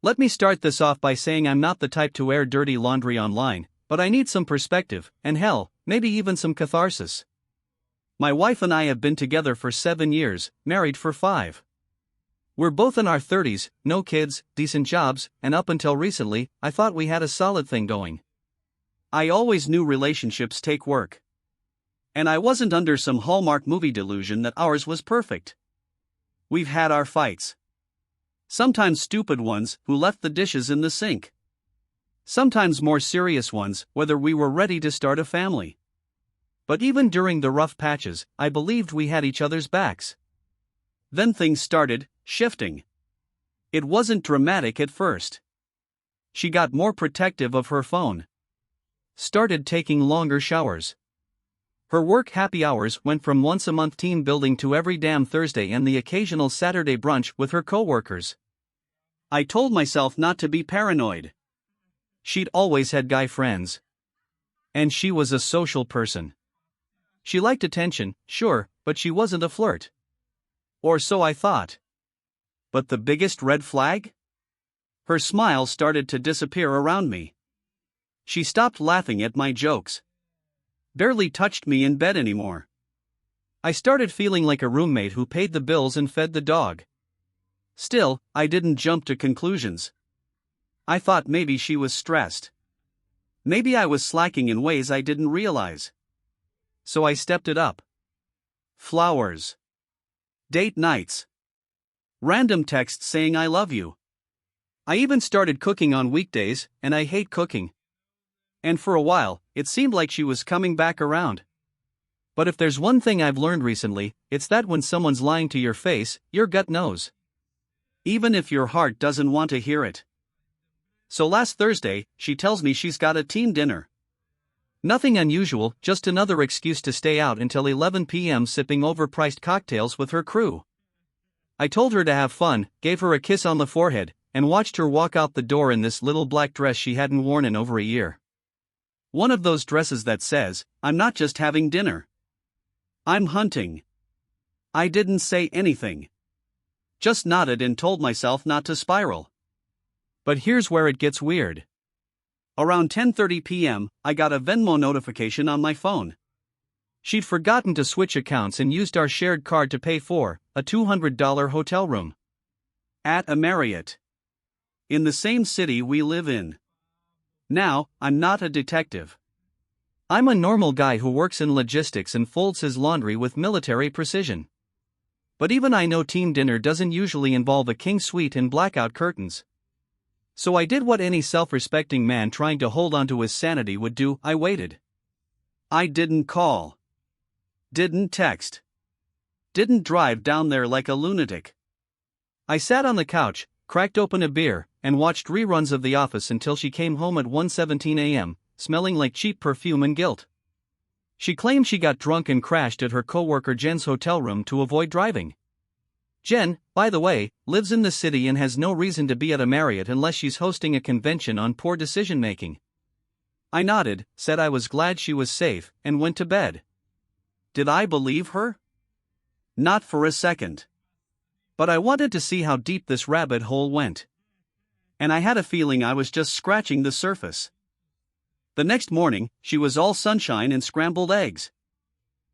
Let me start this off by saying I'm not the type to air dirty laundry online, but I need some perspective, and hell, maybe even some catharsis. My wife and I have been together for 7 years, married for 5. We're both in our 30s, no kids, decent jobs, and up until recently, I thought we had a solid thing going. I always knew relationships take work. And I wasn't under some Hallmark movie delusion that ours was perfect. We've had our fights. Sometimes stupid ones, who left the dishes in the sink. Sometimes more serious ones, whether we were ready to start a family. But even during the rough patches, I believed we had each other's backs. Then things started shifting. It wasn't dramatic at first. She got more protective of her phone. Started taking longer showers. Her work happy hours went from once a month team building to every damn Thursday and the occasional Saturday brunch with her coworkers. I told myself not to be paranoid. She'd always had guy friends. And she was a social person. She liked attention, sure, but she wasn't a flirt. Or so I thought. But the biggest red flag? Her smile started to disappear around me. She stopped laughing at my jokes. Barely touched me in bed anymore. I started feeling like a roommate who paid the bills and fed the dog. Still, I didn't jump to conclusions. I thought maybe she was stressed. Maybe I was slacking in ways I didn't realize. So I stepped it up. Flowers. Date nights. Random texts saying I love you. I even started cooking on weekdays, and I hate cooking. And for a while, it seemed like she was coming back around. But if there's one thing I've learned recently, it's that when someone's lying to your face, your gut knows. Even if your heart doesn't want to hear it. So last Thursday, she tells me she's got a team dinner. Nothing unusual, just another excuse to stay out until 11 p.m. sipping overpriced cocktails with her crew. I told her to have fun, gave her a kiss on the forehead, and watched her walk out the door in this little black dress she hadn't worn in over a year. One of those dresses that says, "I'm not just having dinner. I'm hunting." I didn't say anything. Just nodded and told myself not to spiral. But here's where it gets weird. Around 10:30 p.m., I got a Venmo notification on my phone. She'd forgotten to switch accounts and used our shared card to pay for a $200 hotel room. At a Marriott. In the same city we live in. Now, I'm not a detective. I'm a normal guy who works in logistics and folds his laundry with military precision. But even I know team dinner doesn't usually involve a king suite and blackout curtains. So I did what any self-respecting man trying to hold onto his sanity would do. I waited. I didn't call. Didn't text. Didn't drive down there like a lunatic. I sat on the couch, cracked open a beer, and watched reruns of The Office until she came home at 1:17 a.m., smelling like cheap perfume and guilt. She claimed she got drunk and crashed at her coworker Jen's hotel room to avoid driving. Jen, by the way, lives in the city and has no reason to be at a Marriott unless she's hosting a convention on poor decision-making. I nodded, said I was glad she was safe, and went to bed. Did I believe her? Not for a second. But I wanted to see how deep this rabbit hole went. And I had a feeling I was just scratching the surface. The next morning, she was all sunshine and scrambled eggs.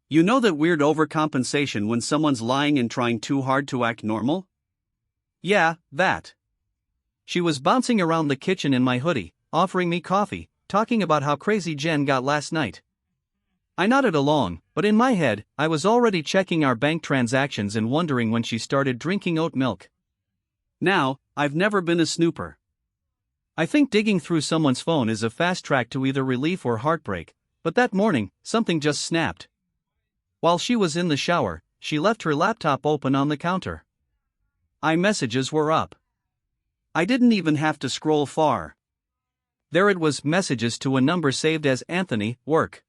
You know that weird overcompensation when someone's lying and trying too hard to act normal? Yeah, that. She was bouncing around the kitchen in my hoodie, offering me coffee, talking about how crazy Jen got last night. I nodded along, but in my head, I was already checking our bank transactions and wondering when she started drinking oat milk. Now, I've never been a snooper. I think digging through someone's phone is a fast track to either relief or heartbreak, but that morning, something just snapped. While she was in the shower, she left her laptop open on the counter. iMessages were up. I didn't even have to scroll far. There it was, messages to a number saved as Anthony, work.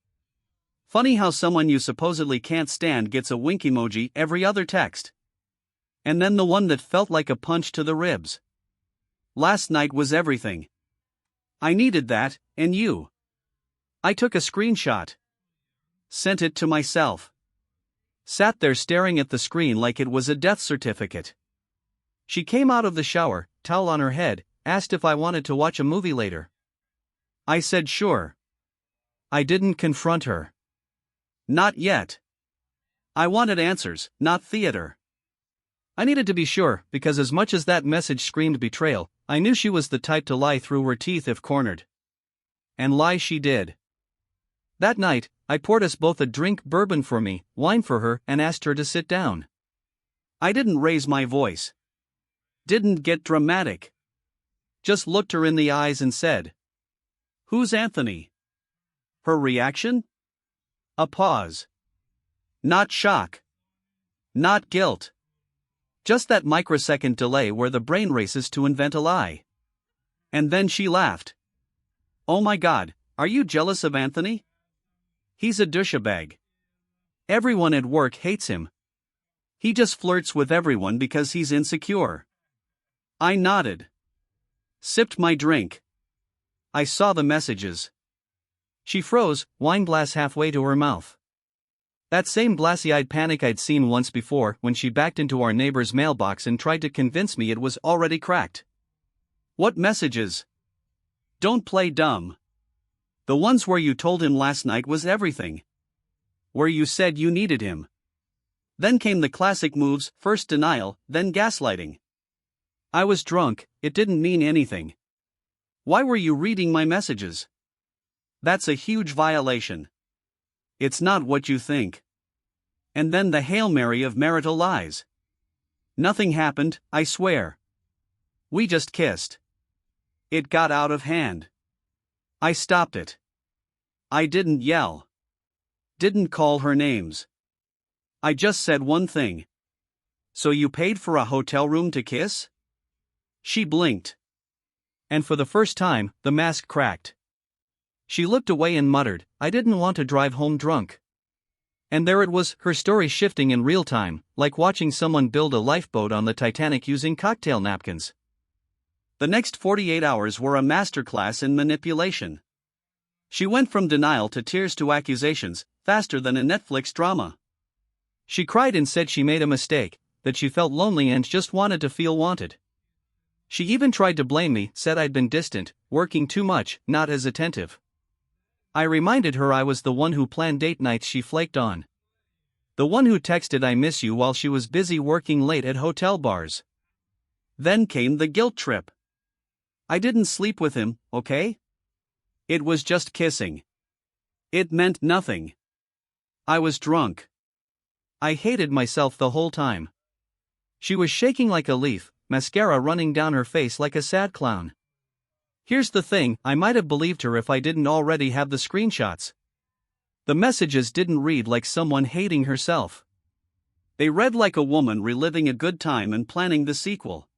Funny how someone you supposedly can't stand gets a wink emoji every other text. And then the one that felt like a punch to the ribs. Last night was everything. I needed that, and you. I took a screenshot. Sent it to myself. Sat there staring at the screen like it was a death certificate. She came out of the shower, towel on her head, asked if I wanted to watch a movie later. I said sure. I didn't confront her. Not yet. I wanted answers, not theater. I needed to be sure, because as much as that message screamed betrayal, I knew she was the type to lie through her teeth if cornered. And lie she did. That night, I poured us both a drink, bourbon for me, wine for her, and asked her to sit down. I didn't raise my voice. Didn't get dramatic. Just looked her in the eyes and said, "Who's Anthony?" Her reaction? A pause. Not shock. Not guilt. Just that microsecond delay where the brain races to invent a lie. And then she laughed. "Oh my God, are you jealous of Anthony? He's a douchebag. Everyone at work hates him. He just flirts with everyone because he's insecure." I nodded. Sipped my drink. I saw the messages. She froze, wine glass halfway to her mouth. That same glassy-eyed panic I'd seen once before when she backed into our neighbor's mailbox and tried to convince me it was already cracked. "What messages?" "Don't play dumb. The ones where you told him last night was everything. Where you said you needed him. Then came the classic moves, first denial, then gaslighting." I was drunk, it didn't mean anything. "Why were you reading my messages?" "That's a huge violation. It's not what you think." And then the Hail Mary of marital lies. "Nothing happened, I swear. We just kissed." It got out of hand. I stopped it. I didn't yell. Didn't call her names. I just said one thing. "So you paid for a hotel room to kiss?" She blinked. And for the first time, the mask cracked. She looked away and muttered, "I didn't want to drive home drunk." And there it was, her story shifting in real time, like watching someone build a lifeboat on the Titanic using cocktail napkins. The next 48 hours were a masterclass in manipulation. She went from denial to tears to accusations, faster than a Netflix drama. She cried and said she made a mistake, that she felt lonely and just wanted to feel wanted. She even tried to blame me, said I'd been distant, working too much, not as attentive. I reminded her I was the one who planned date nights she flaked on. The one who texted "I miss you" while she was busy working late at hotel bars. Then came the guilt trip. I didn't sleep with him, okay? It was just kissing. It meant nothing. I was drunk. I hated myself the whole time. She was shaking like a leaf, mascara running down her face like a sad clown. Here's the thing, I might have believed her if I didn't already have the screenshots. The messages didn't read like someone hating herself. They read like a woman reliving a good time and planning the sequel.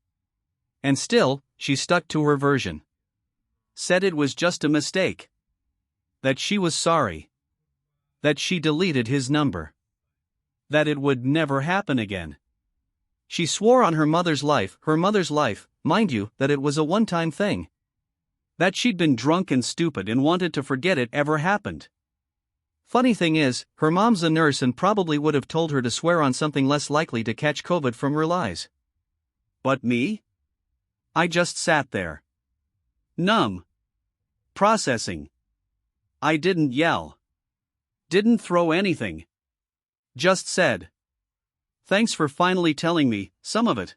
And still, she stuck to her version. Said it was just a mistake. That she was sorry. That she deleted his number. That it would never happen again. She swore on her mother's life, mind you, that it was a one-time thing. That she'd been drunk and stupid and wanted to forget it ever happened. Funny thing is, her mom's a nurse and probably would have told her to swear on something less likely to catch COVID from her lies. But me? I just sat there. Numb. Processing. I didn't yell. Didn't throw anything. Just said, "Thanks for finally telling me some of it."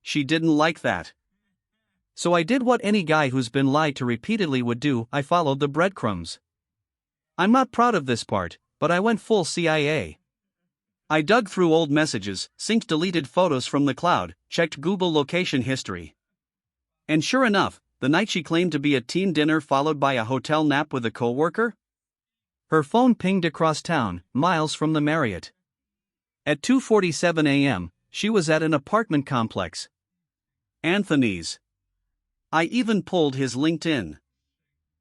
She didn't like that. So I did what any guy who's been lied to repeatedly would do, I followed the breadcrumbs. I'm not proud of this part, but I went full CIA. I dug through old messages, synced deleted photos from the cloud, checked Google location history. And sure enough, the night she claimed to be at team dinner followed by a hotel nap with a coworker, her phone pinged across town, miles from the Marriott. At 2:47 a.m., she was at an apartment complex. Anthony's. I even pulled his LinkedIn.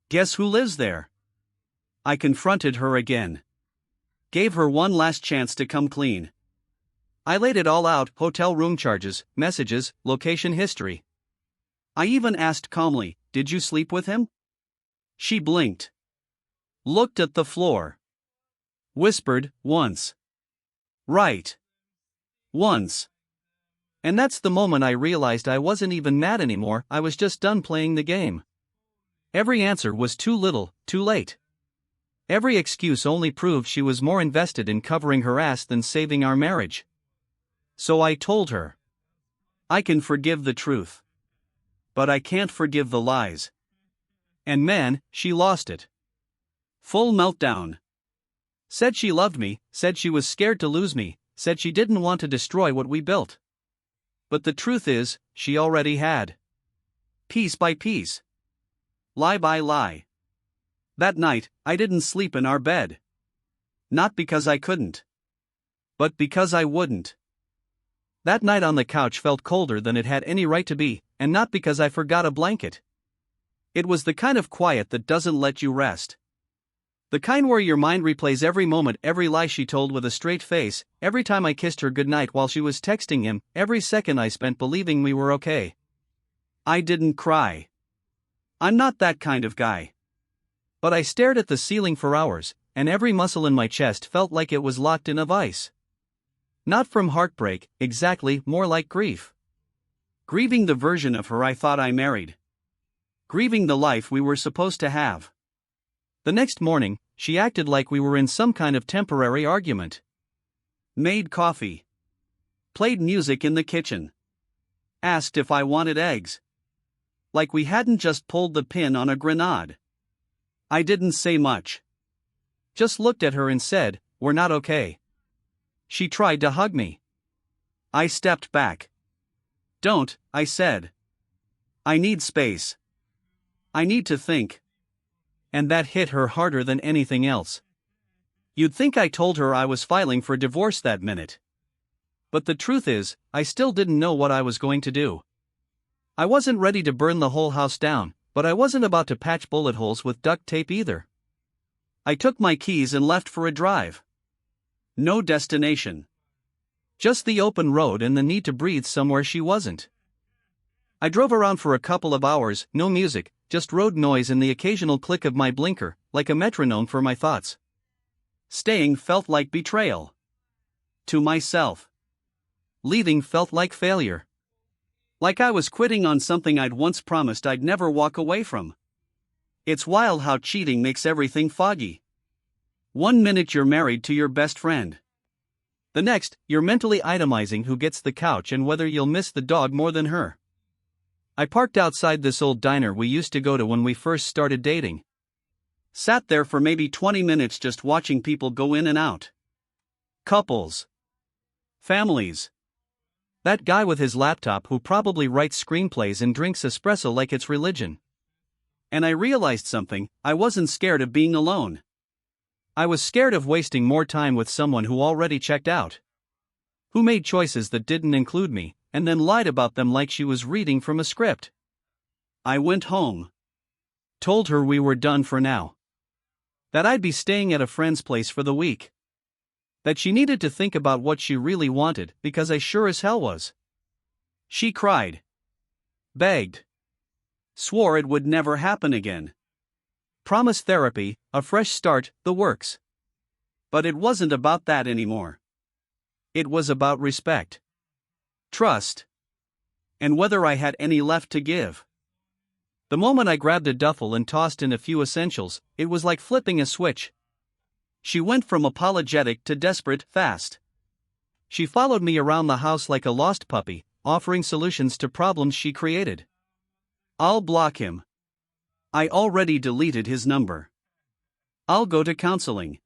Guess who lives there? I confronted her again. Gave her one last chance to come clean. I laid it all out, hotel room charges, messages, location history. I even asked calmly, "Did you sleep with him?" She blinked. Looked at the floor. Whispered, "Once." Right. Once. And that's the moment I realized I wasn't even mad anymore, I was just done playing the game. Every answer was too little, too late. Every excuse only proved she was more invested in covering her ass than saving our marriage. So I told her. I can forgive the truth. But I can't forgive the lies. And man, she lost it. Full meltdown. Said she loved me, said she was scared to lose me, said she didn't want to destroy what we built. But the truth is, she already had. Piece by piece. Lie by lie. That night, I didn't sleep in our bed. Not because I couldn't. But because I wouldn't. That night on the couch felt colder than it had any right to be, and not because I forgot a blanket. It was the kind of quiet that doesn't let you rest. The kind where your mind replays every moment, every lie she told with a straight face, every time I kissed her goodnight while she was texting him, every second I spent believing we were okay. I didn't cry. I'm not that kind of guy. But I stared at the ceiling for hours, and every muscle in my chest felt like it was locked in a vice. Not from heartbreak, exactly, more like grief. Grieving the version of her I thought I married. Grieving the life we were supposed to have. The next morning, she acted like we were in some kind of temporary argument. Made coffee. Played music in the kitchen. Asked if I wanted eggs. Like we hadn't just pulled the pin on a grenade. I didn't say much. Just looked at her and said, "We're not okay." She tried to hug me. I stepped back. "Don't," I said. "I need space. I need to think." And that hit her harder than anything else. You'd think I told her I was filing for divorce that minute. But the truth is, I still didn't know what I was going to do. I wasn't ready to burn the whole house down, but I wasn't about to patch bullet holes with duct tape either. I took my keys and left for a drive. No destination. Just the open road and the need to breathe somewhere she wasn't. I drove around for a couple of hours, no music, just road noise and the occasional click of my blinker, like a metronome for my thoughts. Staying felt like betrayal. To myself. Leaving felt like failure. Like I was quitting on something I'd once promised I'd never walk away from. It's wild how cheating makes everything foggy. One minute you're married to your best friend. The next, you're mentally itemizing who gets the couch and whether you'll miss the dog more than her. I parked outside this old diner we used to go to when we first started dating. Sat there for maybe 20 minutes just watching people go in and out. Couples. Families. That guy with his laptop who probably writes screenplays and drinks espresso like it's religion. And I realized something, I wasn't scared of being alone. I was scared of wasting more time with someone who already checked out. Who made choices that didn't include me, and then lied about them like she was reading from a script. I went home. Told her we were done for now. That I'd be staying at a friend's place for the week. That she needed to think about what she really wanted, because I sure as hell was. She cried. Begged. Swore it would never happen again. Promised therapy, a fresh start, the works. But it wasn't about that anymore. It was about respect. Trust. And whether I had any left to give. The moment I grabbed a duffel and tossed in a few essentials, it was like flipping a switch. She went from apologetic to desperate fast. She followed me around the house like a lost puppy, offering solutions to problems she created. I'll block him. I already deleted his number. I'll go to counseling.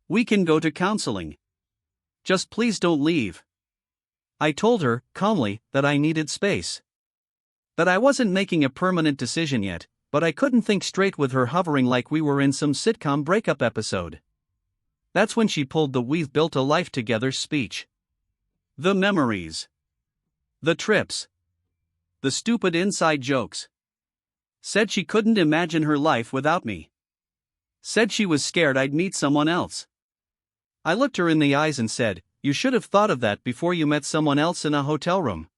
We can go to counseling. Just please don't leave. I told her, calmly, that I needed space. That I wasn't making a permanent decision yet, but I couldn't think straight with her hovering like we were in some sitcom breakup episode. That's when she pulled the "we've built a life together" speech. The memories. The trips. The stupid inside jokes. Said she couldn't imagine her life without me. Said she was scared I'd meet someone else. I looked her in the eyes and said, "You should have thought of that before you met someone else in a hotel room."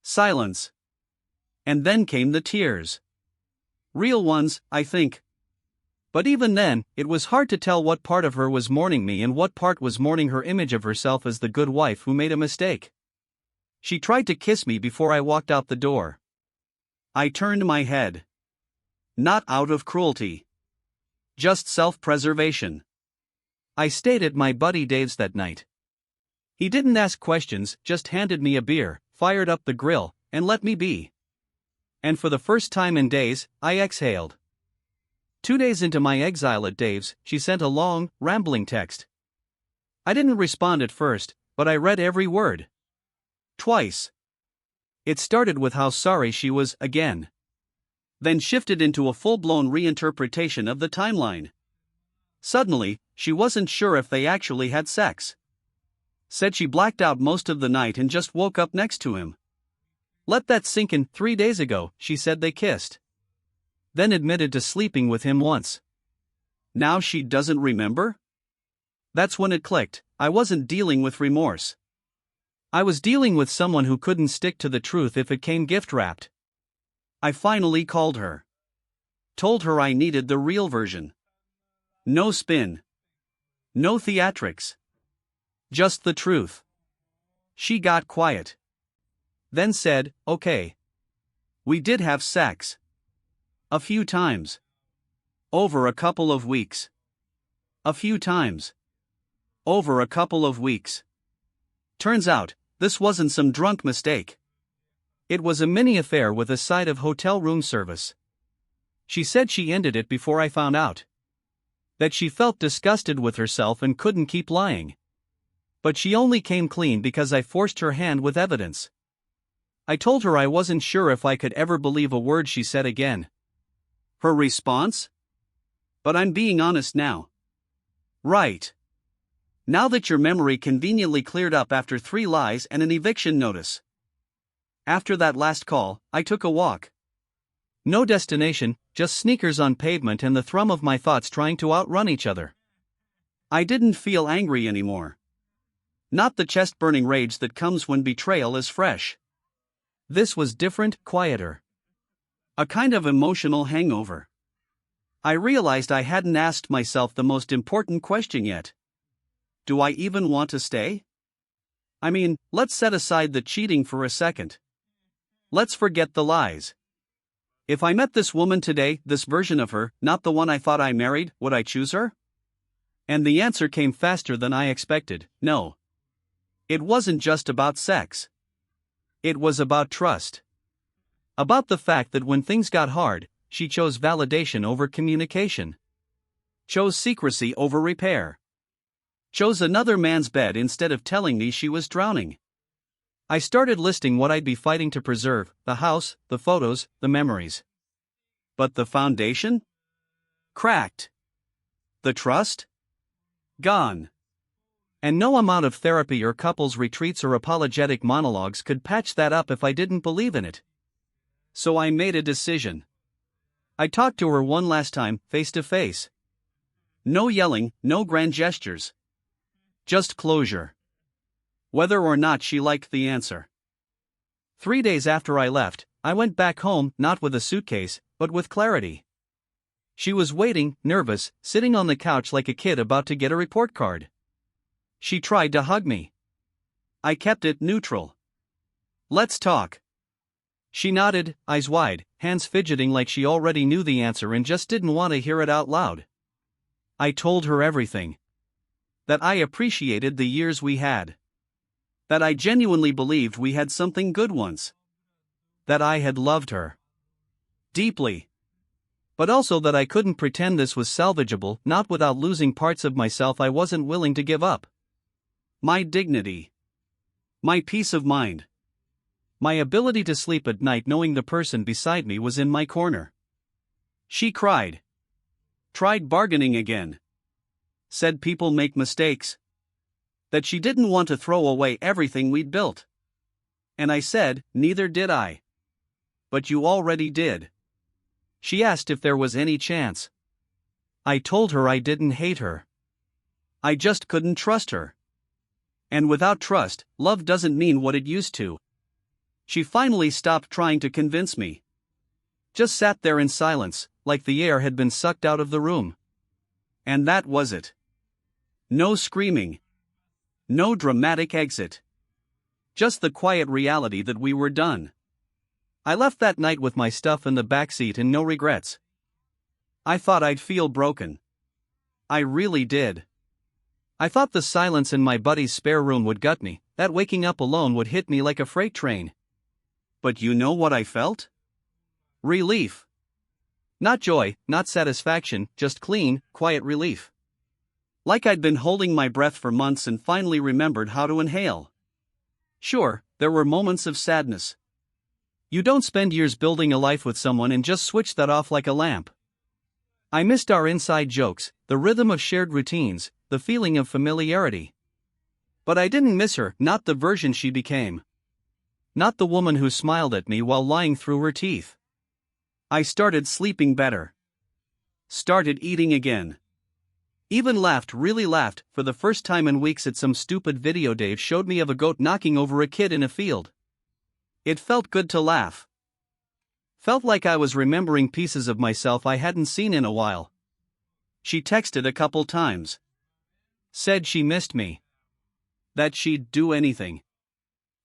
Silence. And then came the tears. Real ones, I think. But even then, it was hard to tell what part of her was mourning me and what part was mourning her image of herself as the good wife who made a mistake. She tried to kiss me before I walked out the door. I turned my head. Not out of cruelty. Just self-preservation. I stayed at my buddy Dave's that night. He didn't ask questions, just handed me a beer, fired up the grill, and let me be. And for the first time in days, I exhaled. 2 days into my exile at Dave's, she sent a long, rambling text. I didn't respond at first, but I read every word. Twice. It started with how sorry she was, again. Then shifted into a full-blown reinterpretation of the timeline. Suddenly, she wasn't sure if they actually had sex. Said she blacked out most of the night and just woke up next to him. Let that sink in. 3 days ago, she said they kissed. Then admitted to sleeping with him once. Now she doesn't remember? That's when it clicked. I wasn't dealing with remorse. I was dealing with someone who couldn't stick to the truth if it came gift-wrapped. I finally called her. Told her I needed the real version. No spin. No theatrics. Just the truth. She got quiet. Then said, okay. We did have sex. A few times. Over a couple of weeks. A few times. Over a couple of weeks. Turns out, this wasn't some drunk mistake. It was a mini affair with a side of hotel room service. She said she ended it before I found out. That she felt disgusted with herself and couldn't keep lying. But she only came clean because I forced her hand with evidence. I told her I wasn't sure if I could ever believe a word she said again. Her response? But I'm being honest now. Right. Now that your memory conveniently cleared up after 3 lies and an eviction notice. After that last call, I took a walk. No destination, just sneakers on pavement and the thrum of my thoughts trying to outrun each other. I didn't feel angry anymore. Not the chest-burning rage that comes when betrayal is fresh. This was different, quieter. A kind of emotional hangover. I realized I hadn't asked myself the most important question yet. Do I even want to stay? I mean, let's set aside the cheating for a second. Let's forget the lies. If I met this woman today, this version of her, not the one I thought I married, would I choose her? And the answer came faster than I expected, no. It wasn't just about sex. It was about trust. About the fact that when things got hard, she chose validation over communication. Chose secrecy over repair. Chose another man's bed instead of telling me she was drowning. I started listing what I'd be fighting to preserve: the house, the photos, the memories. But the foundation? Cracked. The trust? Gone. And no amount of therapy or couples retreats or apologetic monologues could patch that up if I didn't believe in it. So I made a decision. I talked to her one last time, face to face. No yelling, no grand gestures. Just closure. Whether or not she liked the answer. 3 days after I left, I went back home, not with a suitcase, but with clarity. She was waiting, nervous, sitting on the couch like a kid about to get a report card. She tried to hug me. I kept it neutral. Let's talk. She nodded, eyes wide, hands fidgeting like she already knew the answer and just didn't want to hear it out loud. I told her everything. That I appreciated the years we had. That I genuinely believed we had something good once. That I had loved her. Deeply. But also that I couldn't pretend this was salvageable, not without losing parts of myself I wasn't willing to give up. My dignity. My peace of mind. My ability to sleep at night knowing the person beside me was in my corner. She cried. Tried bargaining again. Said people make mistakes. That she didn't want to throw away everything we'd built. And I said, neither did I. But you already did. She asked if there was any chance. I told her I didn't hate her. I just couldn't trust her. And without trust, love doesn't mean what it used to. She finally stopped trying to convince me. Just sat there in silence, like the air had been sucked out of the room. And that was it. No screaming. No dramatic exit. just the quiet reality that we were done. I left that night with my stuff in the backseat and no regrets. I thought I'd feel broken. I really did. I thought the silence in my buddy's spare room would gut me, that waking up alone would hit me like a freight train. But you know what I felt? Relief. Not joy, not satisfaction, just clean, quiet relief. Like I'd been holding my breath for months and finally remembered how to inhale. Sure, there were moments of sadness. You don't spend years building a life with someone and just switch that off like a lamp. I missed our inside jokes, the rhythm of shared routines, the feeling of familiarity. But I didn't miss her, not the version she became. Not the woman who smiled at me while lying through her teeth. I started sleeping better. Started eating again. Even laughed, really laughed, for the first time in weeks at some stupid video Dave showed me of a goat knocking over a kid in a field. It felt good to laugh. Felt like I was remembering pieces of myself I hadn't seen in a while. She texted a couple times. Said she missed me. That she'd do anything.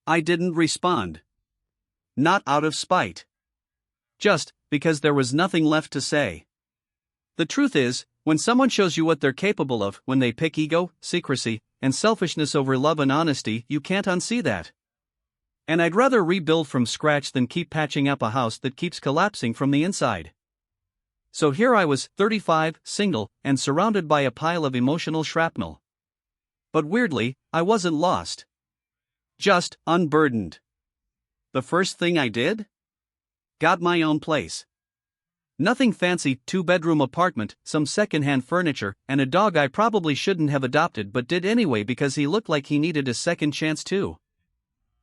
I didn't respond. Not out of spite. Just because there was nothing left to say. The truth is, when someone shows you what they're capable of, when they pick ego, secrecy, and selfishness over love and honesty, you can't unsee that. And I'd rather rebuild from scratch than keep patching up a house that keeps collapsing from the inside. So here I was, 35, single, and surrounded by a pile of emotional shrapnel. But weirdly, I wasn't lost. Just unburdened. The first thing I did? Got my own place. Nothing fancy, 2-bedroom apartment, some second-hand furniture, and a dog I probably shouldn't have adopted but did anyway because he looked like he needed a second chance too.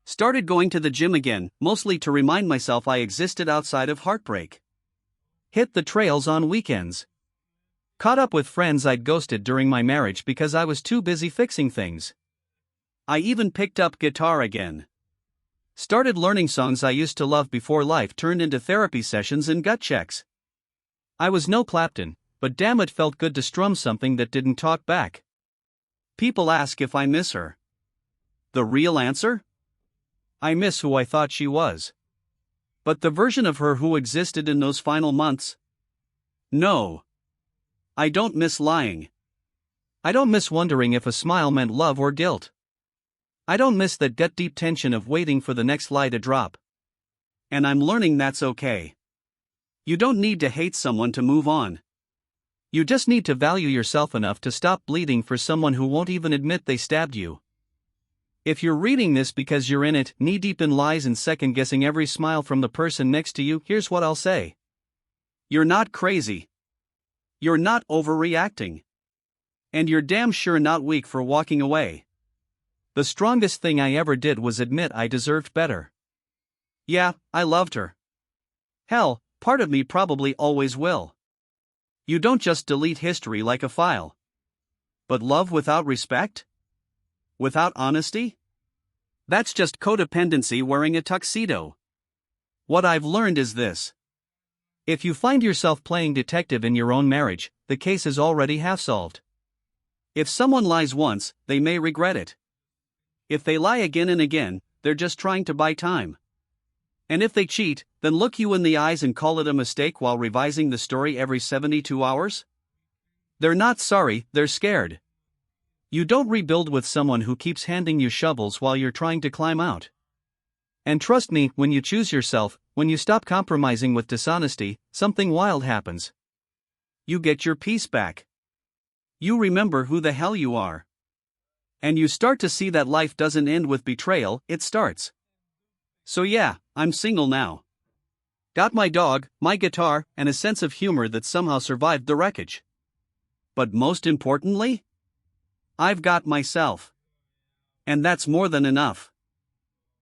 Started going to the gym again, mostly to remind myself I existed outside of heartbreak. Hit the trails on weekends. Caught up with friends I'd ghosted during my marriage because I was too busy fixing things. I even picked up guitar again. Started learning songs I used to love before life turned into therapy sessions and gut checks. I was no Clapton, but damn it felt good to strum something that didn't talk back. People ask if I miss her. The real answer? I miss who I thought she was. But the version of her who existed in those final months? No. I don't miss lying. I don't miss wondering if a smile meant love or guilt. I don't miss that gut-deep tension of waiting for the next lie to drop. And I'm learning that's okay. You don't need to hate someone to move on. You just need to value yourself enough to stop bleeding for someone who won't even admit they stabbed you. If you're reading this because you're in it, knee-deep in lies and second-guessing every smile from the person next to you, here's what I'll say. You're not crazy. You're not overreacting. And you're damn sure not weak for walking away. The strongest thing I ever did was admit I deserved better. Yeah, I loved her. Hell, part of me probably always will. You don't just delete history like a file. But love without respect? Without honesty? That's just codependency wearing a tuxedo. What I've learned is this. If you find yourself playing detective in your own marriage, the case is already half solved. If someone lies once, they may regret it. If they lie again and again, they're just trying to buy time. And if they cheat, then look you in the eyes and call it a mistake while revising the story every 72 hours? They're not sorry, they're scared. You don't rebuild with someone who keeps handing you shovels while you're trying to climb out. And trust me, when you choose yourself, when you stop compromising with dishonesty, something wild happens. You get your peace back. You remember who the hell you are. And you start to see that life doesn't end with betrayal, it starts. So yeah, I'm single now. Got my dog, my guitar, and a sense of humor that somehow survived the wreckage. But most importantly, I've got myself. And that's more than enough.